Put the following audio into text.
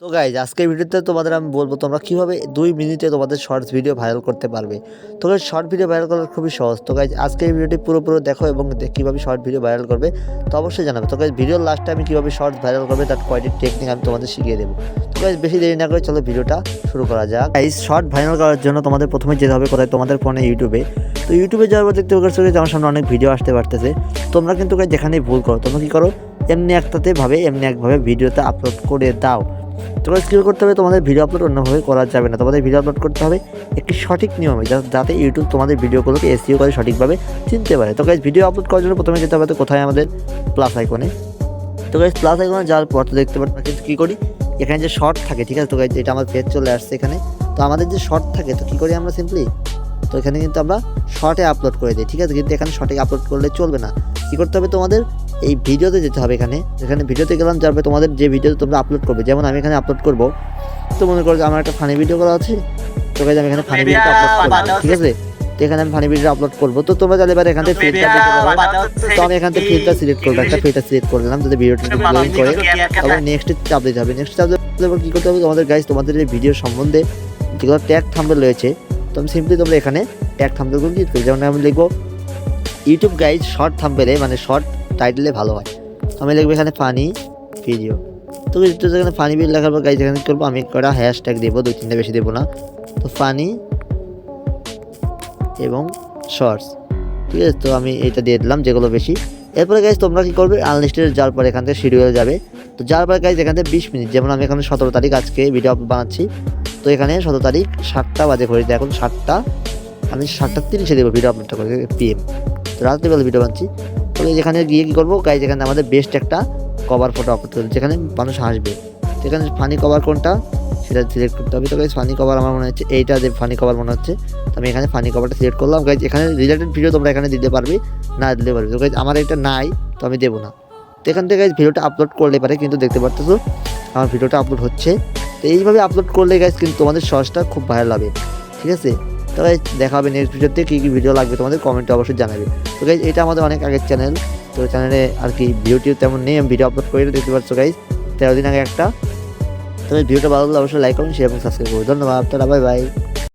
তো গাইজ আজকের ভিডিওতে তোমাদের আমি বলবো তোমরা কীভাবে 2 মিনিটে তোমাদের শর্টস ভিডিও ভাইরাল করতে পারবে। তো গাইজ শর্ট ভিডিও ভাইরাল করা খুবই সহজ। তো গাইজ আজকের ভিডিওটি পুরো দেখো এবং কীভাবে শর্ট ভিডিও ভাইরাল করবে তো অবশ্যই জানাবে। তো গাইজ ভিডিওর লাস্টে আমি কীভাবে শর্টস ভাইরাল করবে তার কয়েকটি টেকনিক আমি তোমাদের শিখিয়ে দেবো। তো গাইজ বেশি দেরি না করে চলো ভিডিওটা শুরু করা যাক। গাইজ শর্ট ভাইরাল করার জন্য তোমাদের প্রথমে যেতে হবে কোথায়, তোমাদের ফোনে ইউটিউবে। তো ইউটিউবে যাওয়ার পর দেখতে পাচ্ছ যে আমার সামনে অনেক ভিডিও আসতে পারতেছে। তোমরা কিন্তু গাইজ যেখানেই ভুল করো তোমরা কী করো, এমনি একভাবে ভিডিওতে আপলোড করে দাও। তোমরা কী করতে হবে, তোমাদের ভিডিও আপলোড অন্যভাবে করা যাবে না, তোমাদের ভিডিও আপলোড করতে হবে একটি সঠিক নিয়মে, যাতে ইউটিউব তোমাদের ভিডিওগুলোকে এসইও করে সঠিকভাবে চিনতে পারে। তো গাইজ ভিডিও আপলোড করার জন্য প্রথমে যেতে হবে তো কোথায়, আমাদের প্লাস আইকনে। তো গাইজ প্লাস আইকনে যাওয়ার পর তো দেখতে পারবে কিন্তু কী করি, এখানে যে শর্ট থাকে, ঠিক আছে। তো গাইজ এটা আমার পেজ চলে আসছে এখানে। তো আমাদের যে শর্ট থাকে তো কী করি আমরা সিম্পলি, তো এখানে কিন্তু আমরা শর্টে আপলোড করে দিই, ঠিক আছে। কিন্তু এখানে শর্টে আপলোড করলে চলবে না, কী করতে হবে তোমাদের এই ভিডিওতে যেতে হবে। এখানে ভিডিওতে গেলাম, যারপরে তোমাদের যে ভিডিওতে তোমরা আপলোড করবে, যেমন আমি এখানে আপলোড করবো, তো মনে করো যে আমার একটা ফানি ভিডিও করা আছে। তো গাইজ আমি এখানে ফানি ভিডিওটা আপলোড করবো, ঠিক আছে। তো এখানে আমি ফানি ভিডিও আপলোড করবো। তো তোমরা তাহলে এবার এখান থেকে ফিল্টার দিতে পারো। তো আমি এখান থেকে ফিল্টার সিলেক্ট করবো, একটা ফিল্টার সিলেক্ট করে দিলাম যাতে ভিডিওটা ব্লোয়িং করে। তারপর নেক্সট চাপ দিতে হবে। নেক্সট চাপ দেওয়ার পর কী করতে হবে তোমাদের গাইজ, তোমাদের এই ভিডিওর সম্বন্ধে যেগুলো ট্যাগ থাম্বনেল রয়েছে, তো আমি সিম্পলি তোমরা এখানে ট্যাগ থাম্বনেলগুলো ক্লিক করি। যেমন আমি লিখবো ইউটিউব গাইজ শর্ট থাম্বনেলে, মানে শর্ট টাইটেলে ভালো হয়। আমি লিখবো এখানে ফানি ভিডিও। তো এখানে ফানি ভিডিও লেখার পর গাইজ এখানে করবো আমি কটা হ্যাশট্যাগ দেবো, 2-3টা বেশি দেবো না। তো ফানি এবং শর্টস, ঠিক আছে। তো আমি এইটা দিয়ে দিলাম যেগুলো বেশি। এরপরে গাইজ তোমরা কী করবে, আনলিস্টেড যাওয়ার পর এখান থেকে শিডিউলে যাবে। তো যাওয়ার পর গাইজ এখান থেকে 20 মিনিট, যেমন আমি এখানে 17 তারিখ আজকে ভিডিও বানাচ্ছি। তো এখানে 17 তারিখ 7টা বাজে ঘড়িতে, এখন 7টা, আমি 7:30 দেবো ভিডিও আপলোডটা করে PM। তো রাত্রিবেলা ভিডিও বানাচ্ছি। তো এখানে গিয়ে কী করবো গাইজ, এখানে আমাদের বেস্ট একটা কভার ফটো আপলোড করবে যেখানে মানুষ হাসবে। তো এখানে ফানি কভার কোনটা সেটা সিলেক্ট করতে হবে। তো গাইজ ফানি কভার আমার মনে হচ্ছে এইটা, যে ফানি কভার মনে হচ্ছে। তো আমি এখানে ফানি কভারটা সিলেক্ট করলাম। গাইজ এখানে রিলেটেড ভিডিও তোমরা এখানে দিতে পারবে, না দিতে পারবে। তো গাইজ আমার এটা নাই, তো আমি দেবো না। তো এখান থেকে গাইজ ভিডিওটা আপলোড করলে পারে, কিন্তু দেখতে পারতেছো আমার ভিডিওটা আপলোড হচ্ছে। তো এইভাবে আপলোড করলে গাইজ কিন্তু তোমাদের শর্টসটা খুব ভাইরাল হবে, ঠিক আছে। তো গাইজ দেখা হবে নেক্সট ভিডিওতে, কী ভিডিও লাগবে তোমাদের কমেন্টে অবশ্যই জানাবে। তো গাইজ এটা আমাদের অনেক আগের চ্যানেল, তো চ্যানেলে আর কি ভিডিও তেমন নেই, আমি ভিডিও আপলোড করে দেখতে পাচ্ছ গাইজ 13 দিন আগে একটা। তো ভিডিওটা ভালো লাগলে অবশ্যই লাইক করুন, শেয়ার এবং সাবস্ক্রাইব করুন। ধন্যবাদ, টাটা, বাই বাই।